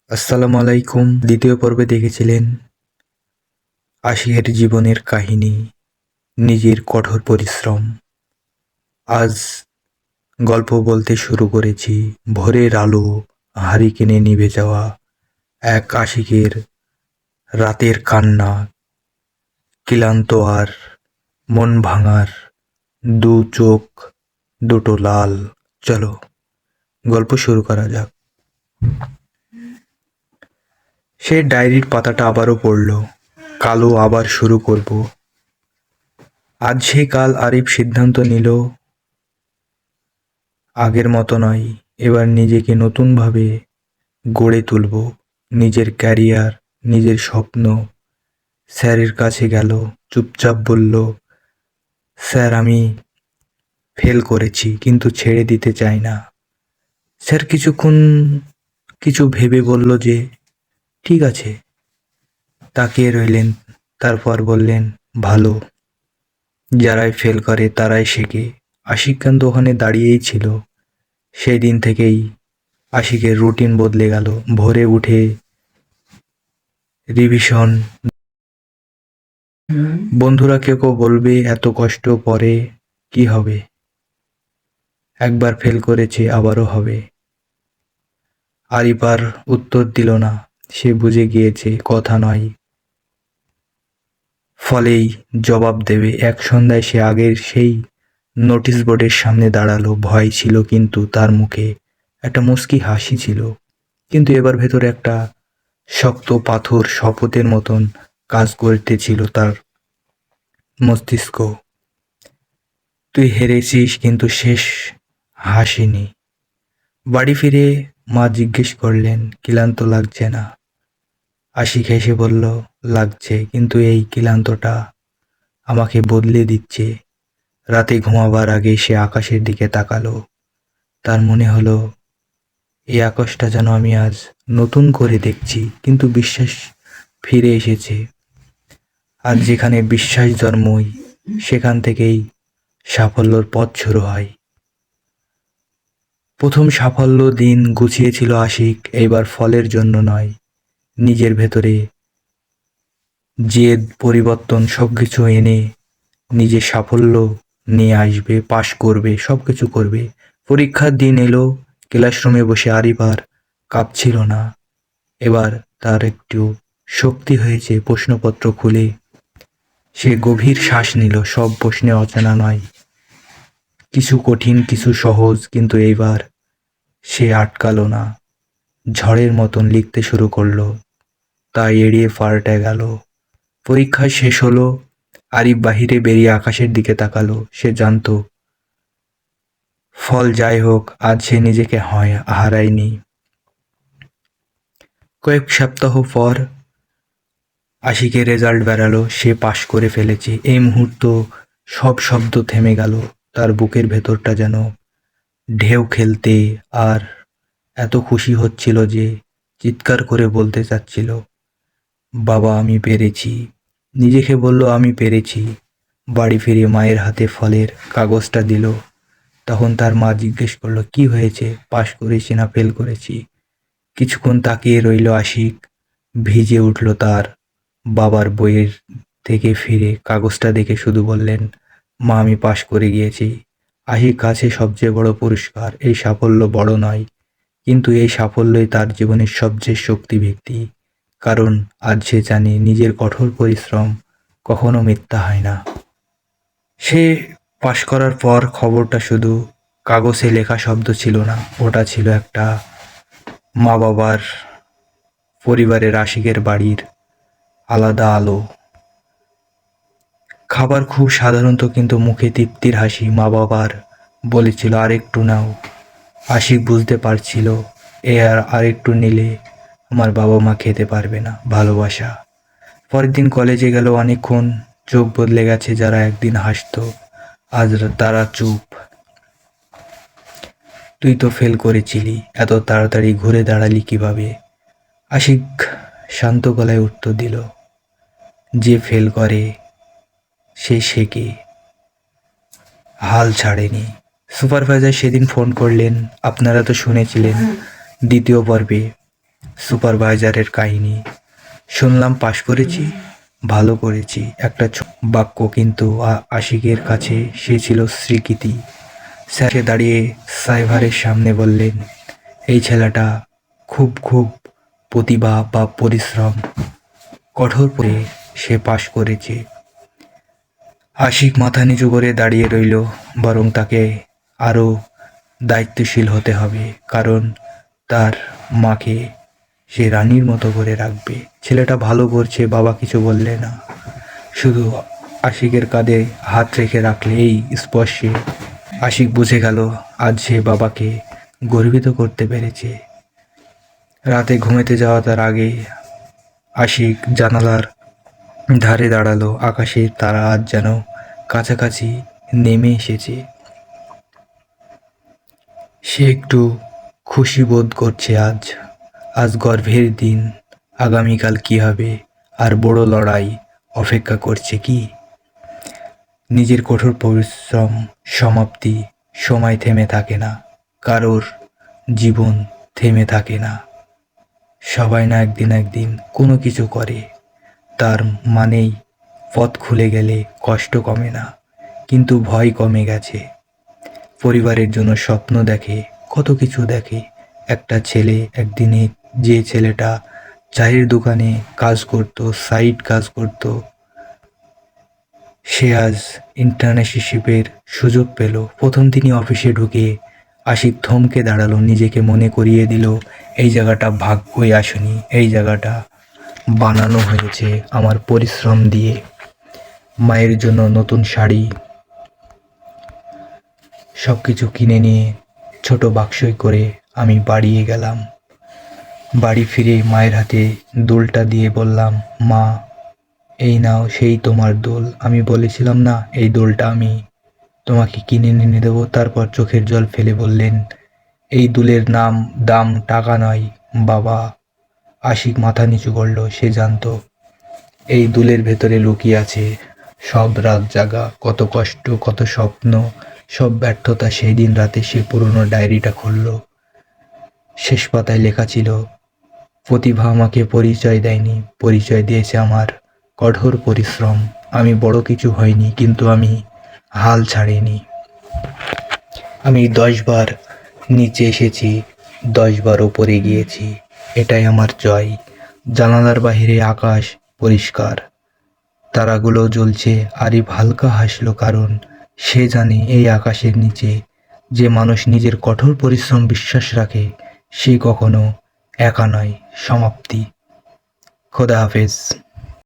আসসালামু আলাইকুম। দ্বিতীয় পর্বে দেখেছিলেন আশিকের জীবনের কাহিনী, নিজের কঠোর পরিশ্রম। আজ গল্প বলতে শুরু করেছি ভোরের আলো হারিকেনে নিভে যাওয়া এক আশিকের রাতের কান্না, ক্লান্ত আর মন ভাঙার দু চোখ দুটো লাল। চলো গল্প শুরু করা যাক। সে ডায়েরির পাতাটা আবারও পড়ল। কালো আবার শুরু করব। আজ সে কাল আরিফ সিদ্ধান্ত নিল আগের মতো নয়, এবার নিজেকে নতুনভাবে গড়ে তুলব। নিজের ক্যারিয়ার, নিজের স্বপ্ন। স্যারের কাছে গেল, চুপচাপ বলল, স্যার আমি ফেল করেছি কিন্তু ছেড়ে দিতে চাই না। স্যার কিছুক্ষণ কিছু ভেবে বলল যে ঠিক আছে। তাকিয়ে রইলেন, তারপর বললেন, ভালো, যারাই ফেল করে তারাই শেখে। আশিক কান্ত ওখানে দাঁড়িয়েই ছিল। সেই দিন থেকেই আশিকের রুটিন বদলে গেল। ভোরে উঠে রিভিশন। বন্ধুরা কেউ কেউ বলবে এত কষ্ট পরে কি হবে, একবার ফেল করেছে আবারও হবে। আরিফ আর উত্তর দিল না। সে বুঝে গিয়েছে কথা নয়, ফলেই জবাব দেবে। এক সন্ধ্যায় সে আগের সেই নোটিশ বোর্ডের সামনে দাঁড়ালো। ভয় ছিল কিন্তু তার মুখে একটা মুচকি হাসি ছিল। কিন্তু এবার ভেতরে একটা শক্ত পাথর শপথের মতন কাজ করতেছিল তার মস্তিষ্ক। তুই হেরেছিস কিন্তু শেষ হাসিনি। বাড়ি ফিরে মা জিজ্ঞেস করলেন, ক্লান্ত লাগছে না? আশিক হেসে বলল, লাগছে, কিন্তু এই ক্লান্তটা আমাকে বদলে দিচ্ছে। রাতে ঘুমাবার আগে সে আকাশের দিকে তাকালো। তার মনে হলো এই আকাশটা যেন আমি আজ নতুন করে দেখছি। কিন্তু বিশ্বাস ফিরে এসেছে। আর যেখানে বিশ্বাস জন্মই, সেখান থেকেই সাফল্যর পথ শুরু হয়। প্রথম সাফল্য দিন গুছিয়েছিল আশিক। এইবার ফলের জন্য নয়, নিজের ভেতরে জেদ, পরিবর্তন সবকিছু এনে নিজের সাফল্য নিয়ে আসবে, পাশ করবে, সবকিছু করবে। পরীক্ষার দিন এলো। ক্লাসরুমে বসে আরিফ আর কাঁপছিল না। এবার তার একটু শক্তি হয়েছে। প্রশ্নপত্র খুলে সে গভীর শ্বাস নিল। সব প্রশ্নে অজানা নয়, কিছু কঠিন, কিছু সহজ। কিন্তু এইবার সে আটকালো না, ঝড়ের মতন লিখতে শুরু করলো। তাই এড়িয়ে পাল্টে গেল। পরীক্ষা শেষ হলো। আরিফ বাহিরে বেরিয়ে আকাশের দিকে তাকালো। সে জানতো ফল যাই হোক, আজ সে নিজেকে হারায়নি। কয়েক সপ্তাহ পর আশিকের রেজাল্ট বেরালো। সে পাশ করে ফেলেছে। এই মুহূর্ত সব শব্দ থেমে গেল। তার বুকের ভেতরটা যেন ঢেউ খেলতে আর এত খুশি হচ্ছিল যে চিৎকার করে বলতে চাচ্ছিল, বাবা আমি পেরেছি। নিজেকে বলল আমি পেরেছি। বাড়ি ফিরে মায়ের হাতে ফলের কাগজটা দিল। তখন তার মা জিজ্ঞেস করলো, কি হয়েছে, পাশ করেছি না ফেল করেছি? কিছুক্ষণ তাকিয়ে রইল আশিক। ভিজে উঠল তার। বাবার বইয়ের থেকে ফিরে কাগজটা দেখে শুধু বললেন, মা আমি পাশ করে গিয়েছি। আশিক কাছে সবচেয়ে বড় পুরস্কার। এই সাফল্য বড় নয়, কিন্তু এই সাফল্যই তার জীবনের সবচেয়ে শক্তি ভিত্তি। কারণ আজ সে জানে নিজের কঠোর পরিশ্রম কখনো মিথ্যা হয় না। সে পাশ করার পর খবরটা শুধু কাগজে লেখা শব্দ ছিল না, ওটা ছিল একটা মা বাবার, পরিবারের, আশিকের বাড়ির আলাদা আলো। খাবার খুব সাধারণত, কিন্তু মুখে তৃপ্তির হাসি। মা বাবার বলেছিল আর একটু নাও। আশিক বুঝতে পারছিল আরেকটু নিলে আমার বাবা মা খেতে পারবে না। ভালোবাসা। পরের দিন কলেজে গেল। অনেকক্ষণ চোখ বদলে গেছে। যারা একদিন হাসতো আজ তারা চুপ। তুই তো ফেল করেছিলি, এত তাড়াতাড়ি ঘুরে দাঁড়ালি কিভাবে? আশিক শান্ত গলায় উত্তর দিল, যে ফেল করে সে শেখে, হাল ছাড়েনি। সুপারভাইজার সেদিন ফোন করলেন, আপনারা তো শুনেছিলেন দ্বিতীয় পর্বে সুপারভাইজারের কাহিনী। শুনলাম পাশ করেছি, ভালো করেছি, একটা বাক্য, কিন্তু আশিকের কাছে সে ছিল স্বীকৃতি। স্যারে দাঁড়িয়ে সাইভারের সামনে বললেন, এই ছেলেটা খুব খুব প্রতিভা বা পরিশ্রম, কঠোর করে সে পাশ করেছে। আশিক মাথা নিচু করে দাঁড়িয়ে রইল, বরং তাকে আরও দায়িত্বশীল হতে হবে, কারণ তার মাকে সে রানীর মতো করে রাখবে। ছেলেটা ভালো করছে, বাবা কিছু বললে না, শুধু আশিকের কাঁধে হাত রেখে রাখলে। এই স্পর্শে আশিক বুঝে গেল আজ সে বাবাকে গর্বিত করতে পেরেছে। রাতে ঘুমাতে যাওয়া তার আগে আশিক জানালার ধারে দাঁড়ালো। আকাশের তারা আজ যেন কাছাকাছি নেমে এসেছে। সে একটু খুশি বোধ করছে। আজ আজ গর্ভের দিন, আগামীকাল কি হবে, আর বড় লড়াই অপেক্ষা করছে কি। নিজের কঠোর পরিশ্রম সমাপ্তি, সময় থেমে থাকে না, কারোর জীবন থেমে থাকে না। সবাই না একদিন একদিন কোনো কিছু করে, তার মানেই পথ খুলে গেলে কষ্ট কমে না, কিন্তু ভয় কমে গেছে। পরিবারের জন্য স্বপ্ন দেখে, কত কিছু দেখে। একটা ছেলে একদিনে, যে ছেলেটা চায়ের দোকানে কাজ করত, সাইড কাজ করত, সে আজ ইন্টার্নশিপের সুযোগ পেল। প্রথম দিনই অফিসে ঢুকে আশিক থমকে দাঁড়ালো, নিজেকে মনে করিয়ে দিল, এই জায়গাটা ভাগ্যই আসেনি, এই জায়গাটা বানানো হয়েছে আমার পরিশ্রম দিয়ে। মায়ের জন্য নতুন শাড়ি, সব কিছু কিনে নিয়ে ছোট বাক্সই করে আমি বাড়িয়ে গেলাম। বাড়ি ফিরে মায়ের হাতে দোলটা দিয়ে বললাম, মা এই নাও সেই তোমার দোল। আমি বলেছিলাম না এই দোলটা আমি তোমাকে কিনে এনে দেবো। তারপর চোখের জল ফেলে বললেন, এই দুলের দাম টাকা নয় বাবা। আশিক মাথা নিচু করলো। সে জানতো এই দুলের ভেতরে লুকিয়ে আছে সব রাত জাগা, কত কষ্ট, কত স্বপ্ন, সব ব্যর্থতা। সেই দিন রাতে সে পুরনো ডায়েরিটা খুলল। শেষ পাতায় লেখা ছিল, প্রতিভা আমাকে পরিচয় দেয়নি, পরিচয় দিয়েছে আমার কঠোর পরিশ্রম। আমি বড় কিছু হয়নি, কিন্তু আমি হাল ছাড়িনি। আমি 10 বার নিচে এসেছি, 10 বার ওপরে গিয়েছি, এটাই আমার জয়। জানালার বাহিরে আকাশ পরিষ্কার, তারাগুলো জ্বলছে। আরিফ হালকা হাসলো, কারণ সে জানে এই আকাশের নিচে যে মানুষ নিজের কঠোর পরিশ্রম বিশ্বাস রাখে, সে কখনো একা নয়। সমাপ্তি। খোদা হাফেজ।